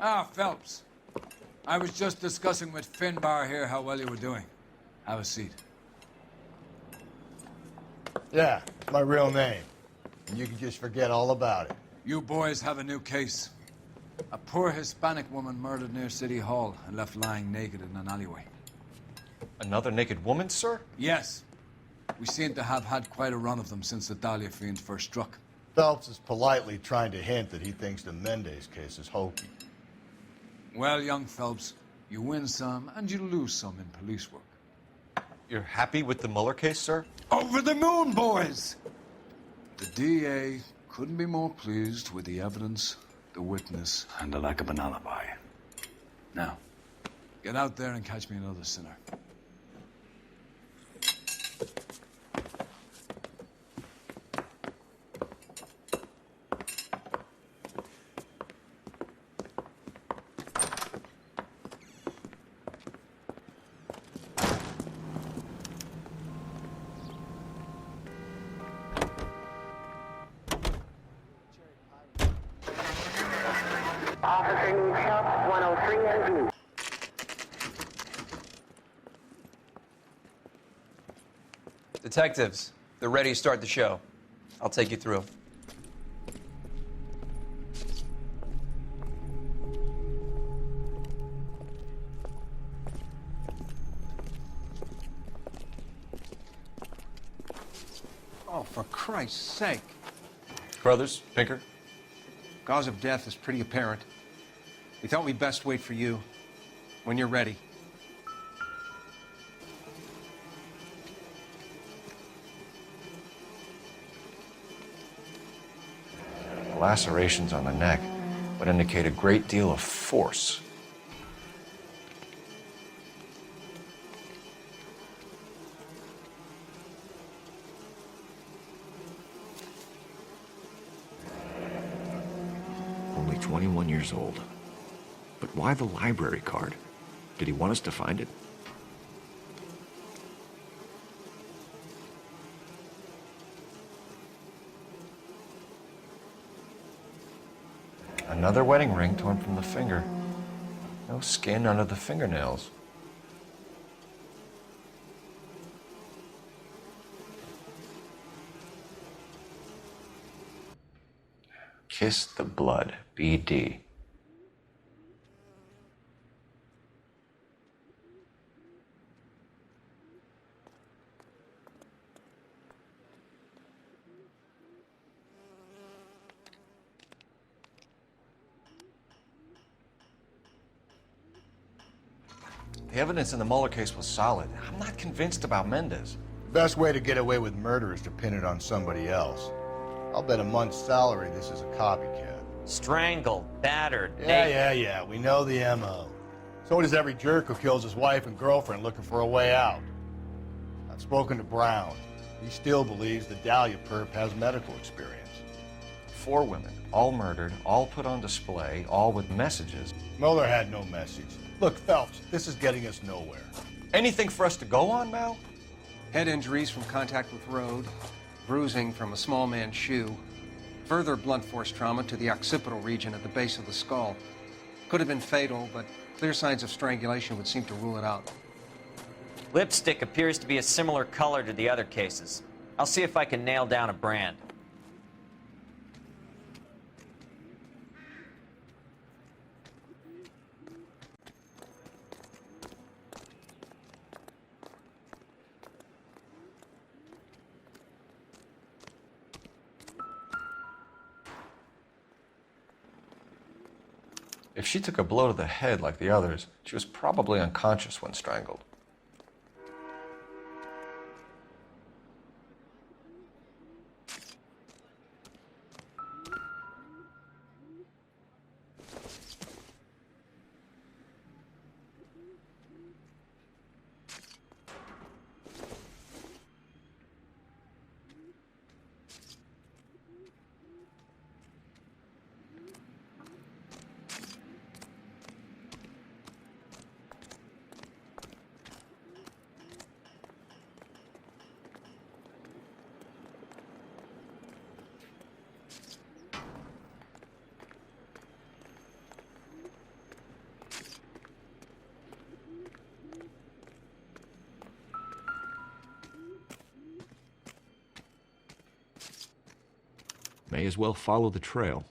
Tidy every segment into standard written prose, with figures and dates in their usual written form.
Ah, Phelps. I was just discussing with Finbar here how well you were doing. Have a seat. Yeah, it's my real name. And you can just forget all about it. You boys have a new case. A poor Hispanic woman murdered near City Hall and left lying naked in an alleyway. Another naked woman, sir? Yes. We seem to have had quite a run of them since the Dahlia fiend first struck. Phelps is politely trying to hint that he thinks the Mendez case is hokey. Well, young Phelps, you win some and you lose some in police work. You're happy with the Mueller case, sir? Over the moon, boys! The DA couldn't be more pleased with the evidence, the witness, and the lack of an alibi. Now, get out there and catch me another sinner. Officer needs help, 103 and due. Detectives, they're ready to start the show. I'll take you through. Oh, for Christ's sake. Brothers, Pinker? Cause of death is pretty apparent. We thought we'd best wait for you. When you're ready. The lacerations on the neck would indicate a great deal of force. Only 21 years old. But why the library card? Did he want us to find it? Another wedding ring torn from the finger. No skin under the fingernails. Kiss the blood, BD. The evidence in the Mueller case was solid. I'm not convinced about Mendez. The best way to get away with murder is to pin it on somebody else. I'll bet a month's salary this is a copycat. Strangled, battered, Yeah, we know the M.O. So does every jerk who kills his wife and girlfriend looking for a way out. I've spoken to Brown. He still believes the Dahlia perp has medical experience. 4 women, all murdered, all put on display, all with messages. Mueller had no message. Look, Phelps, this is getting us nowhere. Anything for us to go on, Mal? Head injuries from contact with road, bruising from a small man's shoe, further blunt force trauma to the occipital region at the base of the skull. Could have been fatal, but clear signs of strangulation would seem to rule it out. Lipstick appears to be a similar color to the other cases. I'll see if I can nail down a brand. If she took a blow to the head like the others, she was probably unconscious when strangled. May as well follow the trail.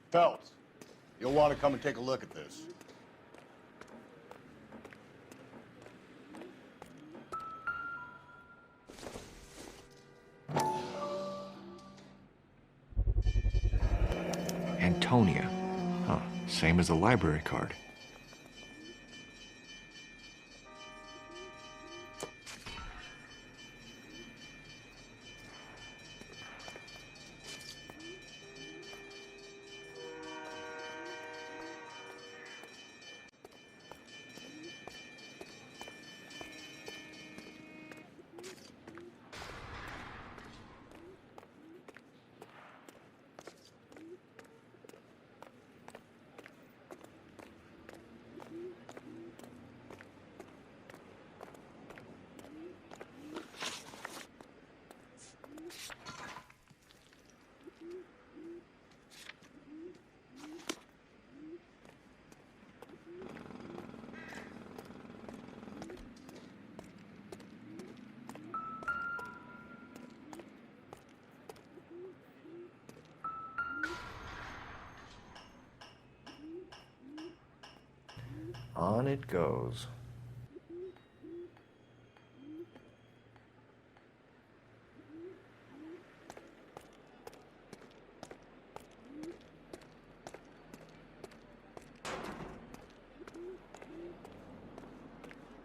Phelps, you'll want to come and take a look at this. Antonia. Huh, same as the library card. On it goes.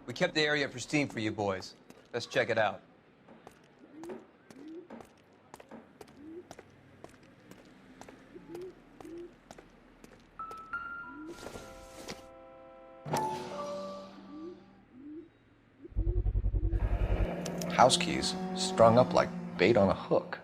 We kept the area pristine for you boys. Let's check it out. House keys strung up like bait on a hook.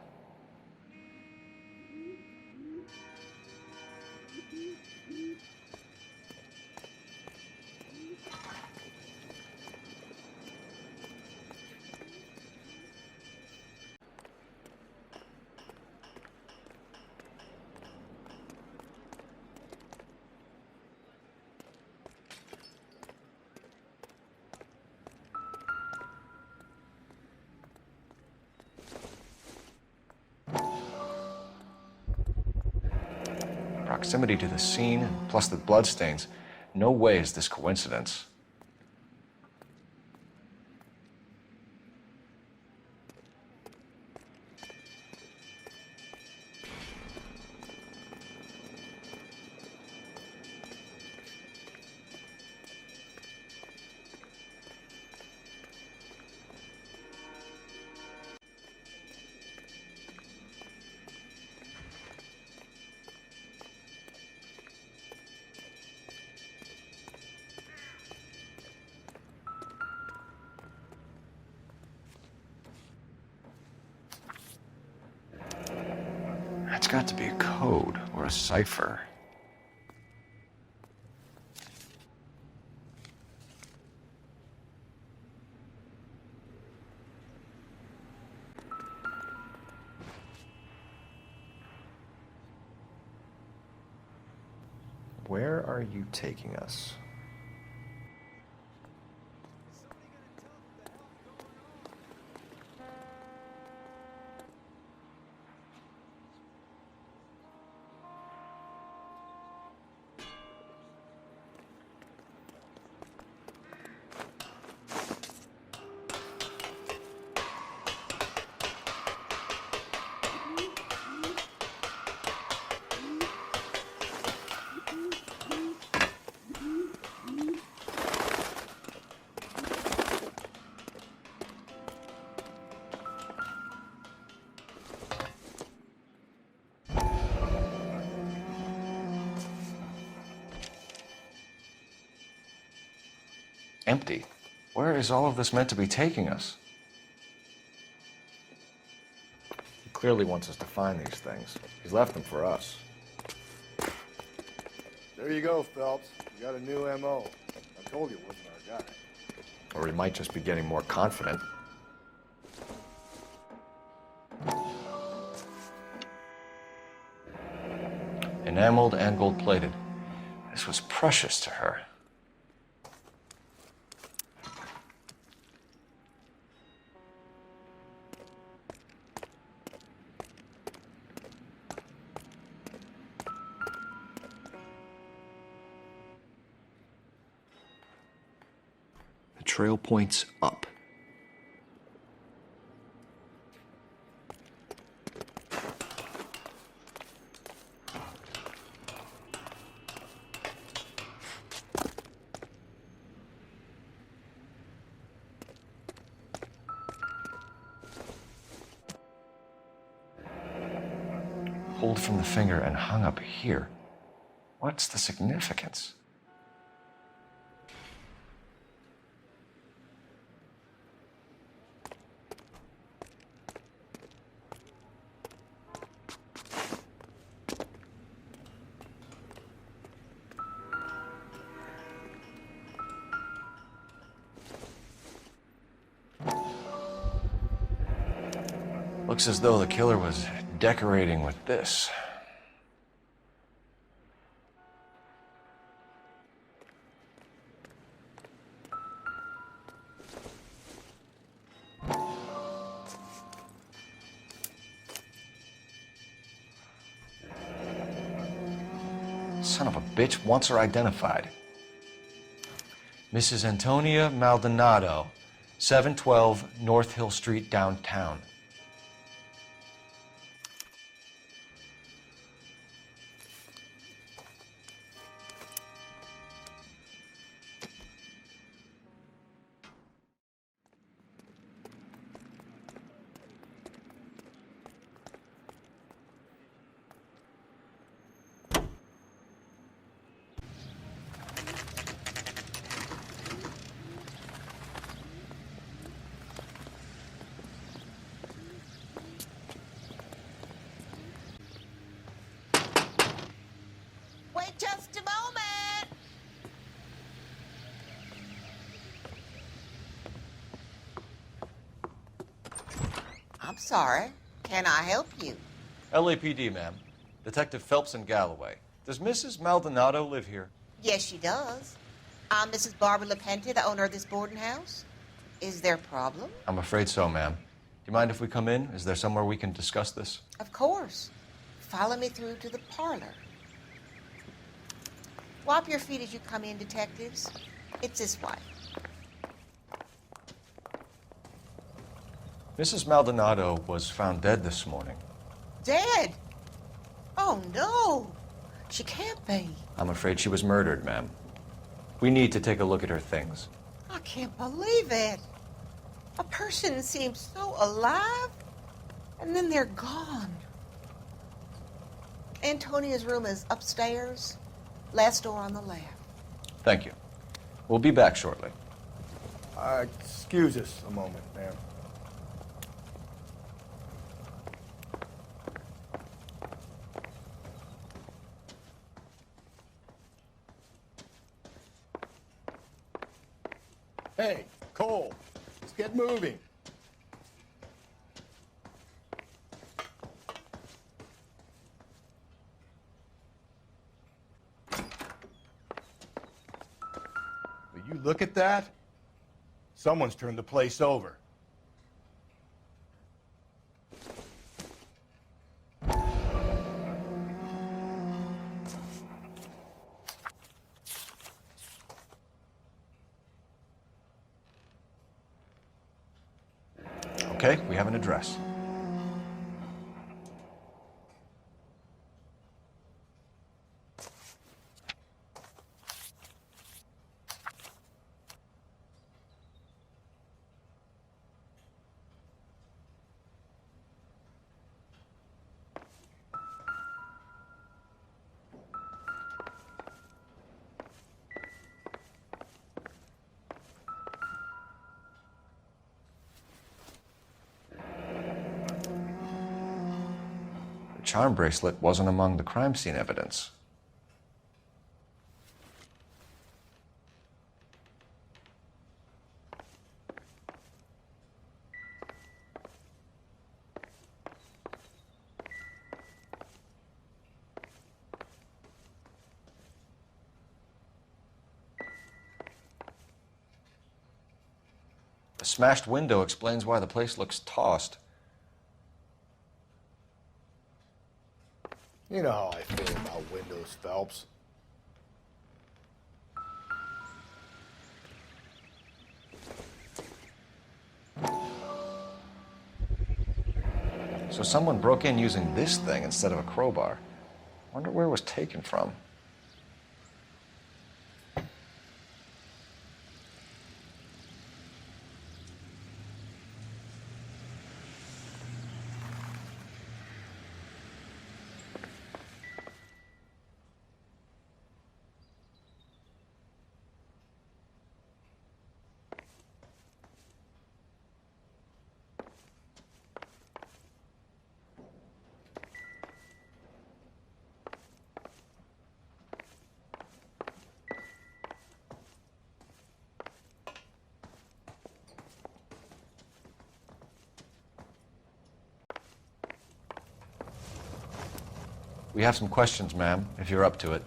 Proximity to the scene, plus the bloodstains. No way is this coincidence. That's got to be a code or a cipher. Where are you taking us? Empty. Where is all of this meant to be taking us? He clearly wants us to find these things. He's left them for us. There you go, Phelps. You got a new M.O. I told you it wasn't our guy. Or he might just be getting more confident. Enameled and gold-plated. This was precious to her. The trail points up. Pulled from the finger and hung up here. What's the significance? Looks as though the killer was decorating with this. Son of a bitch wants her identified. Mrs. Antonia Maldonado, 712 North Hill Street, downtown. Wait just a moment. I'm sorry. Can I help you? LAPD, ma'am. Detective Phelps and Galloway. Does Mrs. Maldonado live here? Yes, she does. I'm Mrs. Barbara LaPente, the owner of this boarding house. Is there a problem? I'm afraid so, ma'am. Do you mind if we come in? Is there somewhere we can discuss this? Of course. Follow me through to the parlor. Wipe your feet as you come in, detectives. It's this way. Mrs. Maldonado was found dead this morning. Dead? Oh, no. She can't be. I'm afraid she was murdered, ma'am. We need to take a look at her things. I can't believe it. A person seems so alive, and then they're gone. Antonia's room is upstairs, last door on the left. Thank you. We'll be back shortly. Excuse us a moment, ma'am. Hey, Cole, let's get moving. Will you look at that? Someone's turned the place over. Okay, we have an address. The charm bracelet wasn't among the crime scene evidence. The smashed window explains why the place looks tossed. You know how I feel about windows, Phelps. So someone broke in using this thing instead of a crowbar. Wonder where it was taken from. We have some questions, ma'am, if you're up to it.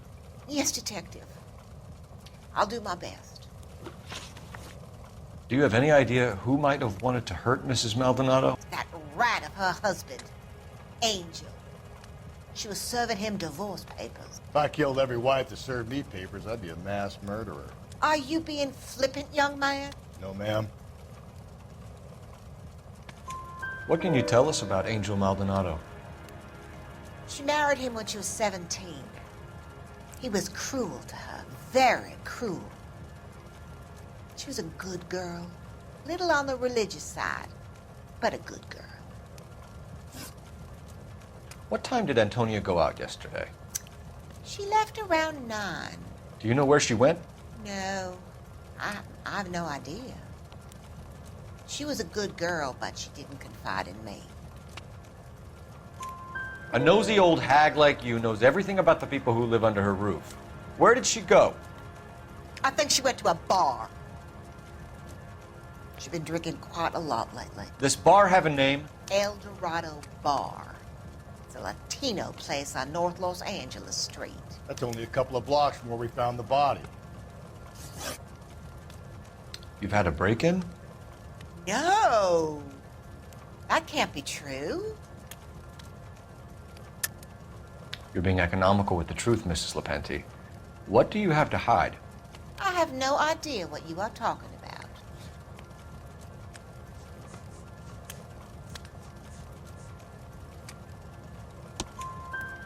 Yes, Detective. I'll do my best. Do you have any idea who might have wanted to hurt Mrs. Maldonado? That rat of her husband, Angel. She was serving him divorce papers. If I killed every wife that served me papers, I'd be a mass murderer. Are you being flippant, young man? No, ma'am. What can you tell us about Angel Maldonado? She married him when she was 17. He was cruel to her, very cruel. She was a good girl, little on the religious side, but a good girl. What time did Antonia go out yesterday? She left around 9. Do you know where she went? No, I have no idea. She was a good girl, but she didn't confide in me. A nosy old hag like you knows everything about the people who live under her roof. Where did she go? I think she went to a bar. She's been drinking quite a lot lately. This bar have a name? El Dorado Bar. It's a Latino place on North Los Angeles Street. That's only a couple of blocks from where we found the body. You've had a break-in? No, that can't be true. You're being economical with the truth, Mrs. Lepenti. What do you have to hide? I have no idea what you are talking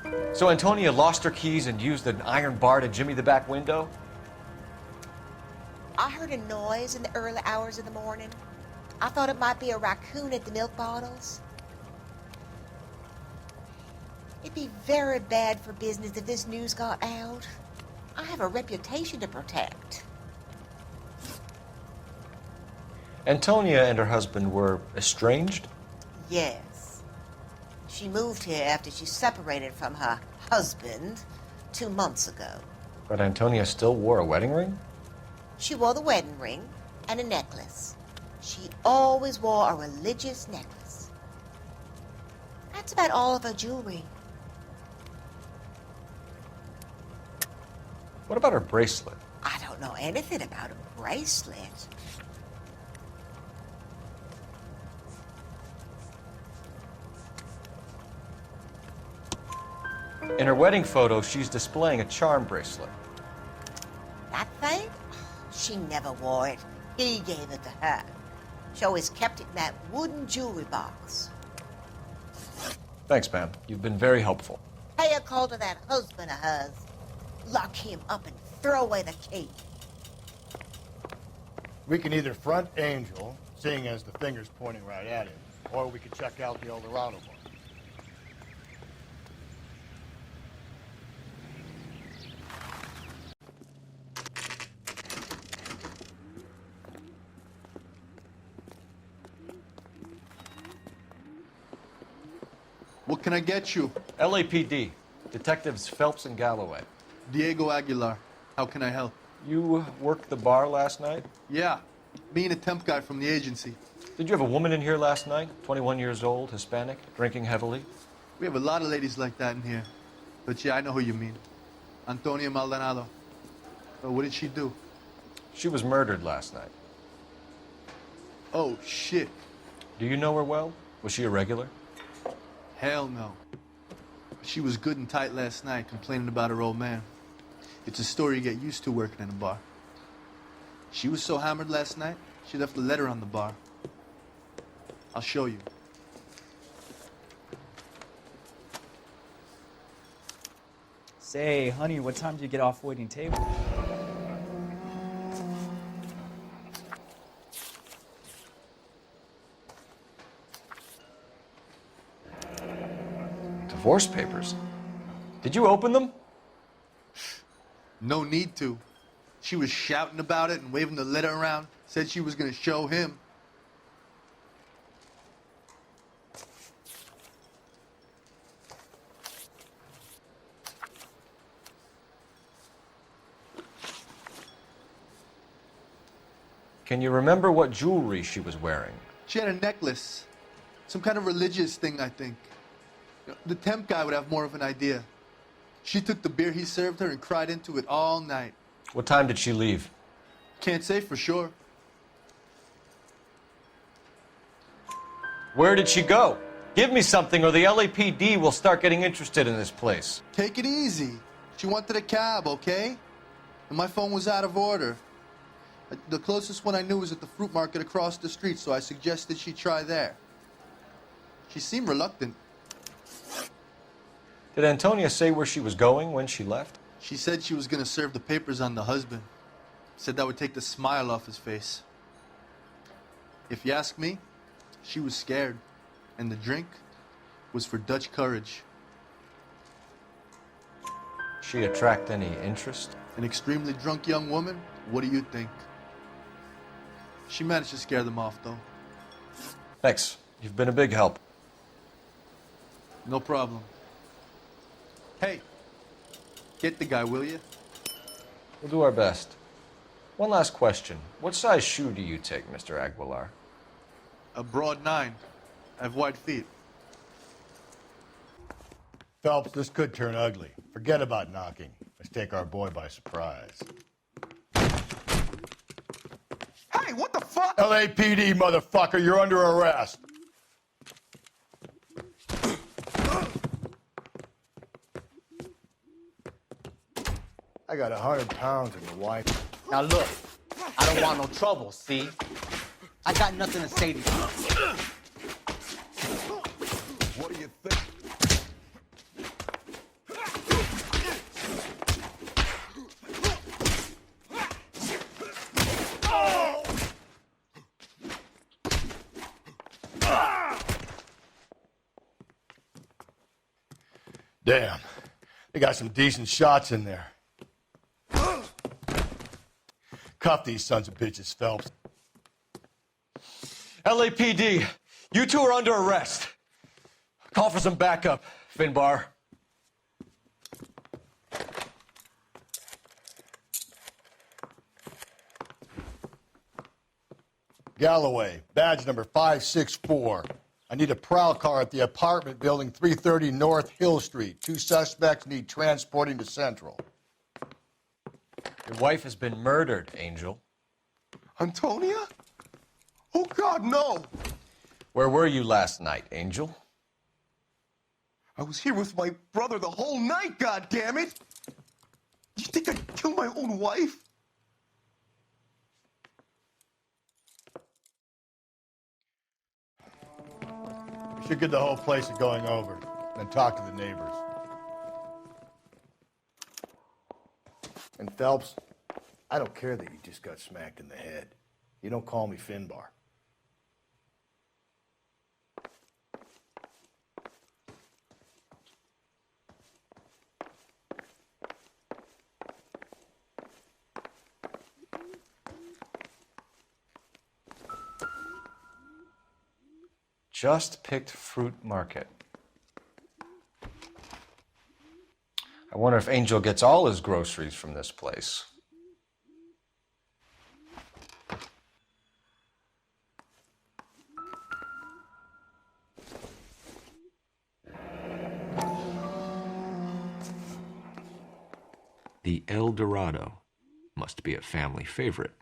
about. So Antonia lost her keys and used an iron bar to jimmy the back window? I heard a noise in the early hours of the morning. I thought it might be a raccoon at the milk bottles. It'd be very bad for business if this news got out. I have a reputation to protect. Antonia and her husband were estranged? Yes. She moved here after she separated from her husband 2 months ago. But Antonia still wore a wedding ring? She wore the wedding ring and a necklace. She always wore a religious necklace. That's about all of her jewelry. What about her bracelet? I don't know anything about a bracelet. In her wedding photo, she's displaying a charm bracelet. That thing? She never wore it. He gave it to her. She always kept it in that wooden jewelry box. Thanks, ma'am. You've been very helpful. Pay a call to that husband of hers. Lock him up and throw away the key. We can either front Angel, seeing as the finger's pointing right at him, or we could check out the El Dorado bar. What can I get you? LAPD. Detectives Phelps and Galloway. Diego Aguilar. How can I help? You worked the bar last night? Yeah, me and a temp guy from the agency. Did you have a woman in here last night? 21 years old, Hispanic, drinking heavily? We have a lot of ladies like that in here. But yeah, I know who you mean. Antonia Maldonado. So what did she do? She was murdered last night. Oh, shit. Do you know her well? Was she a regular? Hell no. She was good and tight last night, complaining about her old man. It's a story you get used to working in a bar. She was so hammered last night, she left a letter on the bar. I'll show you. Say, honey, what time do you get off waiting table? Divorce papers. Did you open them? No need to. She was shouting about it and waving the letter around. Said she was going to show him. Can you remember what jewelry she was wearing? She had a necklace. Some kind of religious thing, I think. The temp guy would have more of an idea. She took the beer he served her and cried into it all night. What time did she leave? Can't say for sure. Where did she go? Give me something or the LAPD will start getting interested in this place. Take it easy. She wanted a cab, okay? And my phone was out of order. The closest one I knew was at the fruit market across the street, so I suggested she try there. She seemed reluctant. Did Antonia say where she was going when she left? She said she was going to serve the papers on the husband. Said that would take the smile off his face. If you ask me, she was scared. And the drink was for Dutch courage. She attract any interest? An extremely drunk young woman? What do you think? She managed to scare them off, though. Thanks. You've been a big help. No problem. Hey, get the guy, will you? We'll do our best. One last question. What size shoe do you take, Mr. Aguilar? A broad 9. I have wide feet. Phelps, this could turn ugly. Forget about knocking. Let's take our boy by surprise. Hey, what the fuck? LAPD, motherfucker, you're under arrest. I got 100 pounds in the wife. Now look, I don't want no trouble, see? I got nothing to say to you. What do you think? Damn, they got some decent shots in there. Cuff these sons of bitches, Phelps. LAPD, you two are under arrest. Call for some backup, Finbar. Galloway, badge number 564. I need a prowl car at the apartment building 330 North Hill Street. 2 suspects need transporting to Central. Your wife has been murdered, Angel. Antonia? Oh, God, no! Where were you last night, Angel? I was here with my brother the whole night, God damn it! You think I'd kill my own wife? We should get the whole place to going over, then talk to the neighbors. And Phelps, I don't care that you just got smacked in the head. You don't call me Finbar. Just picked fruit market. I wonder if Angel gets all his groceries from this place. The El Dorado must be a family favorite.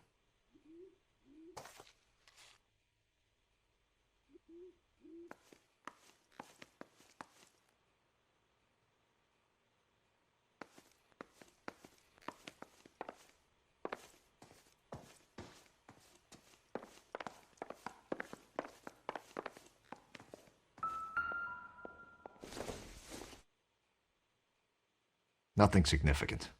Nothing significant.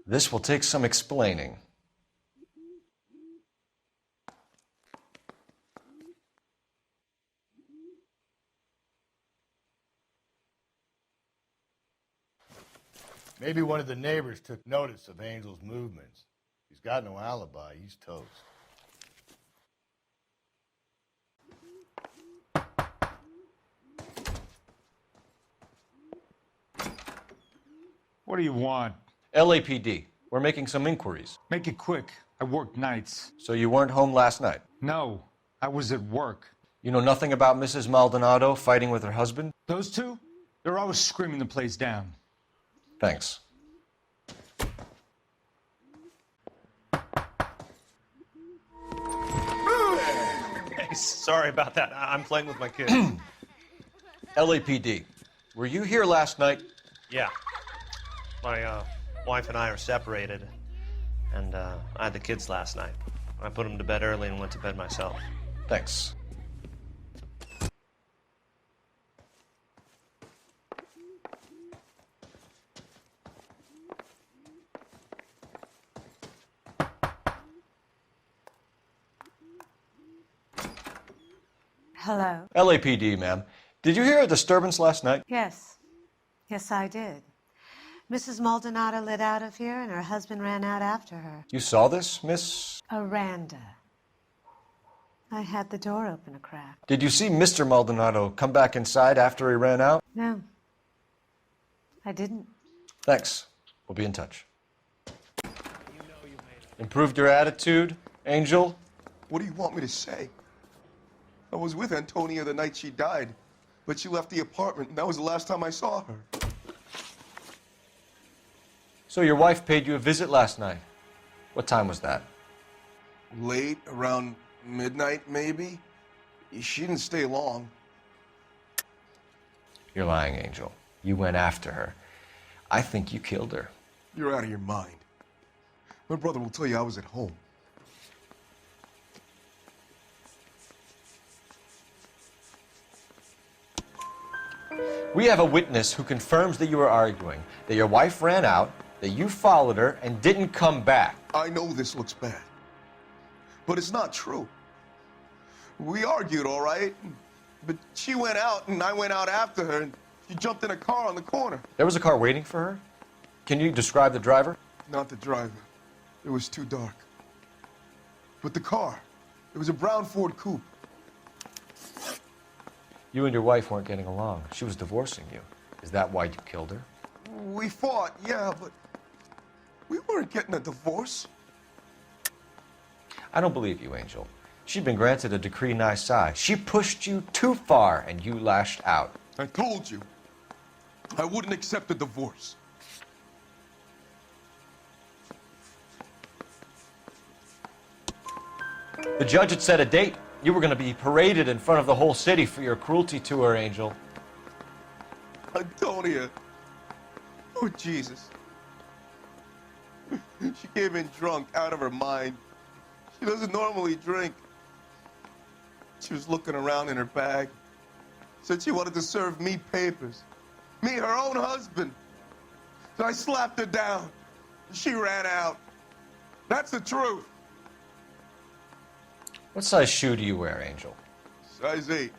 This will take some explaining. Maybe one of the neighbors took notice of Angel's movements. He's got no alibi. He's toast. What do you want? LAPD. We're making some inquiries. Make it quick. I work nights. So you weren't home last night? No, I was at work. You know nothing about Mrs. Maldonado fighting with her husband? Those two? They're always screaming the place down. Thanks. Hey, sorry about that. I'm playing with my kids. LAPD. Were you here last night? Yeah. My wife and I are separated, and I had the kids last night. I put them to bed early and went to bed myself. Thanks. Hello? LAPD, ma'am. Did you hear a disturbance last night? Yes. Yes, I did. Mrs. Maldonado lit out of here, and her husband ran out after her. You saw this, Miss? Aranda. I had the door open a crack. Did you see Mr. Maldonado come back inside after he ran out? No. I didn't. Thanks. We'll be in touch. Improved your attitude, Angel? What do you want me to say? I was with Antonia the night she died, but she left the apartment, and that was the last time I saw her. So your wife paid you a visit last night. What time was that? Late, around midnight, maybe? She didn't stay long. You're lying, Angel. You went after her. I think you killed her. You're out of your mind. My brother will tell you I was at home. We have a witness who confirms that you were arguing, that your wife ran out, that you followed her, and didn't come back. I know this looks bad, but it's not true. We argued, all right, but she went out, and I went out after her, and she jumped in a car on the corner. There was a car waiting for her? Can you describe the driver? Not the driver. It was too dark. But the car, it was a brown Ford coupe. You and your wife weren't getting along. She was divorcing you. Is that why you killed her? We fought, yeah, but we weren't getting a divorce. I don't believe you, Angel. She'd been granted a decree nisi. She pushed you too far, and you lashed out. I told you, I wouldn't accept a divorce. The judge had set a date. You were going to be paraded in front of the whole city for your cruelty to her, Angel. Antonia. Oh, Jesus. She came in drunk, out of her mind. She doesn't normally drink. She was looking around in her bag. Said she wanted to serve me papers. Me, her own husband. So I slapped her down. She ran out. That's the truth. What size shoe do you wear, Angel? Size 8.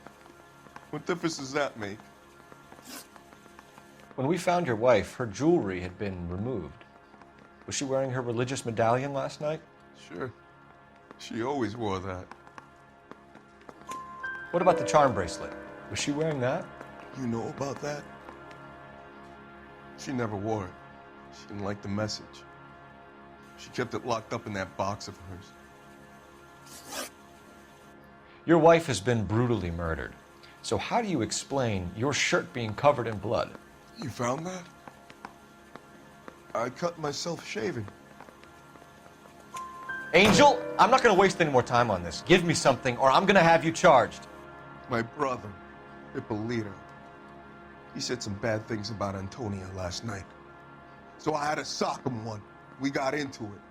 What difference does that make? When we found your wife, her jewelry had been removed. Was she wearing her religious medallion last night? Sure. She always wore that. What about the charm bracelet? Was she wearing that? You know about that? She never wore it. She didn't like the message. She kept it locked up in that box of hers. Your wife has been brutally murdered. So how do you explain your shirt being covered in blood? You found that? I cut myself shaving. Angel, I'm not going to waste any more time on this. Give me something or I'm going to have you charged. My brother, Ippolito, he said some bad things about Antonia last night. So I had to sock him one. We got into it.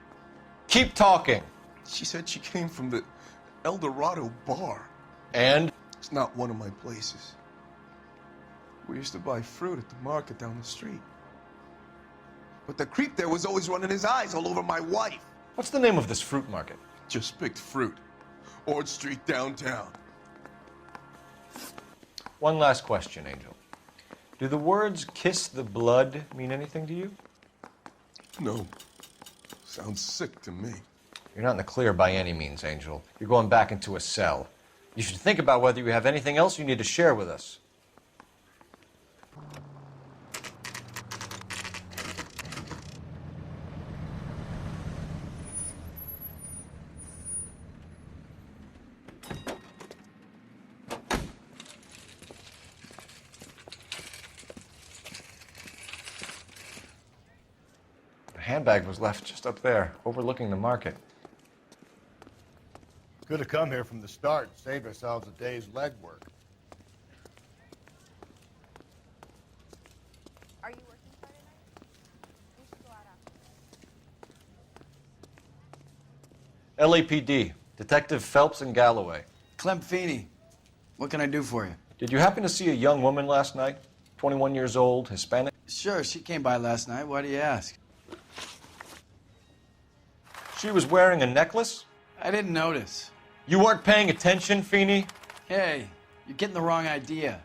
Keep talking. She said she came from the El Dorado bar. And? It's not one of my places. We used to buy fruit at the market down the street. But the creep there was always running his eyes all over my wife. What's the name of this fruit market? Just picked fruit. Ord Street downtown. One last question, Angel. Do the words kiss the blood mean anything to you? No. Sounds sick to me. You're not in the clear by any means, Angel. You're going back into a cell. You should think about whether you have anything else you need to share with us. The handbag was left just up there, overlooking the market. Could have come here from the start and saved ourselves a day's legwork. Are you working Friday night? We should go out after. LAPD, Detective Phelps and Galloway. Clem Feeney, what can I do for you? Did you happen to see a young woman last night? 21 years old, Hispanic? Sure, she came by last night. Why do you ask? She was wearing a necklace? I didn't notice. You weren't paying attention, Feeney? Hey, you're getting the wrong idea.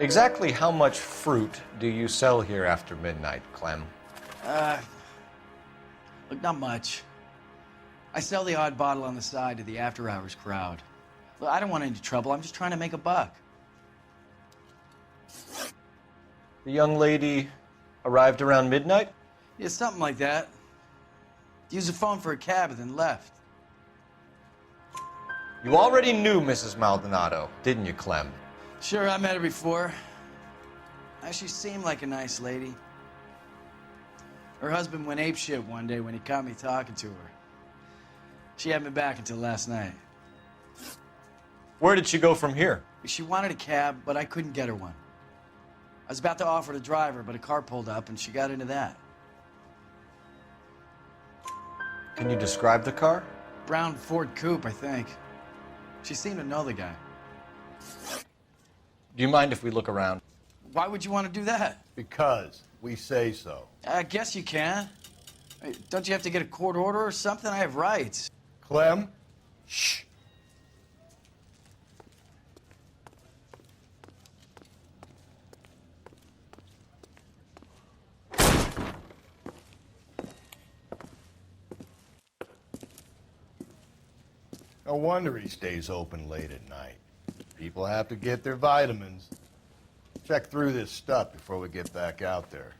Exactly how much fruit do you sell here after midnight, Clem? Look, not much. I sell the odd bottle on the side to the after-hours crowd. Look, I don't want any trouble. I'm just trying to make a buck. The young lady arrived around midnight? Yeah, something like that. Used the phone for a cab and then left. You already knew Mrs. Maldonado, didn't you, Clem? Sure, I met her before. She seemed like a nice lady. Her husband went apeshit one day when he caught me talking to her. She had me back until last night. Where did she go from here? She wanted a cab, but I couldn't get her one. I was about to offer to drive her, but a car pulled up and she got into that. Can you describe the car? Brown Ford Coupe, I think. She seemed to know the guy. Do you mind if we look around? Why would you want to do that? Because we say so. I guess you can. Hey, don't you have to get a court order or something? I have rights. Clem? Shh. No wonder he stays open late at night. People have to get their vitamins. Check through this stuff before we get back out there.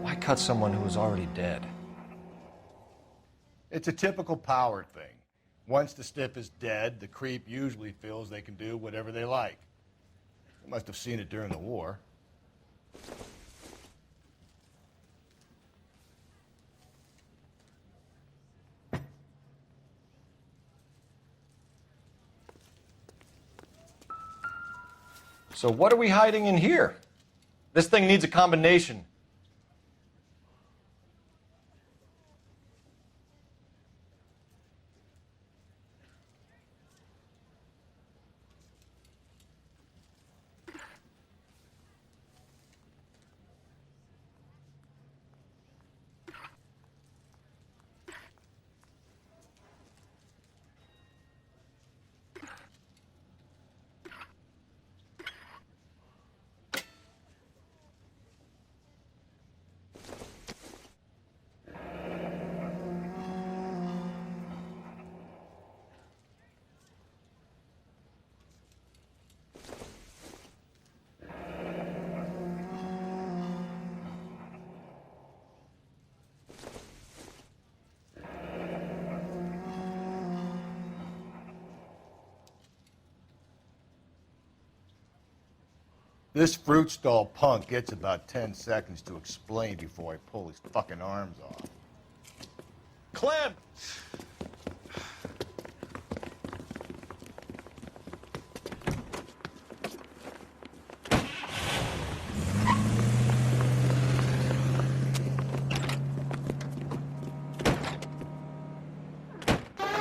Why cut someone who was already dead? It's a typical power thing. Once the stiff is dead, the creep usually feels they can do whatever they like. They must have seen it during the war. So what are we hiding in here? This thing needs a combination. This fruit stall punk gets about 10 seconds to explain before I pull his fucking arms off. Clem!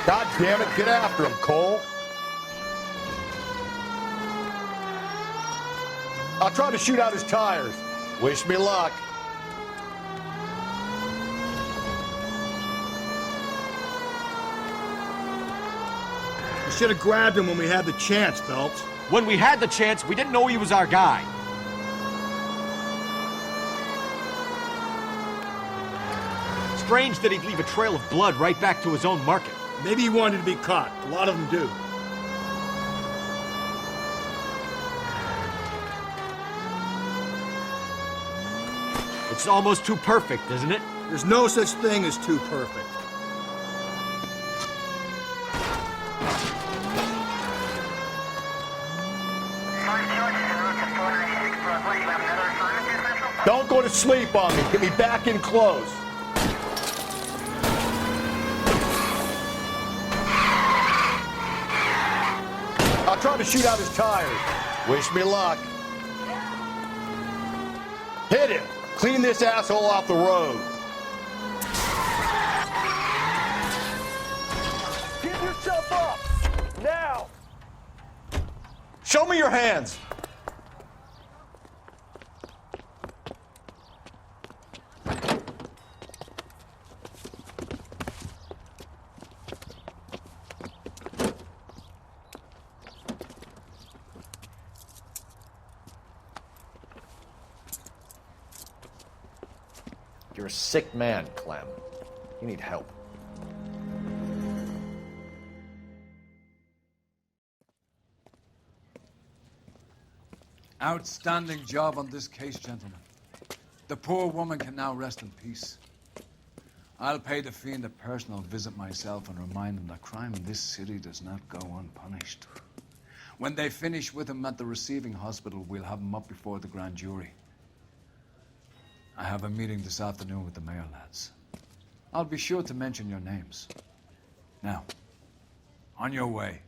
God damn it, get after him, Cole. I'll try to shoot out his tires. Wish me luck. You should have grabbed him when we had the chance, Phelps. When we had the chance, we didn't know he was our guy. Strange that he'd leave a trail of blood right back to his own market. Maybe he wanted to be caught. A lot of them do. It's almost too perfect, isn't it? There's no such thing as too perfect. Don't go to sleep on me. Get me back in close. I'll try to shoot out his tires. Wish me luck. Hit him. Clean this asshole off the road. Get yourself up! Now! Show me your hands! You're a sick man, Clem. You need help. Outstanding job on this case, gentlemen. The poor woman can now rest in peace. I'll pay the fiend a personal visit myself and remind him that crime in this city does not go unpunished. When they finish with him at the receiving hospital, we'll have him up before the grand jury. I have a meeting this afternoon with the mayor lads. I'll be sure to mention your names. Now, on your way.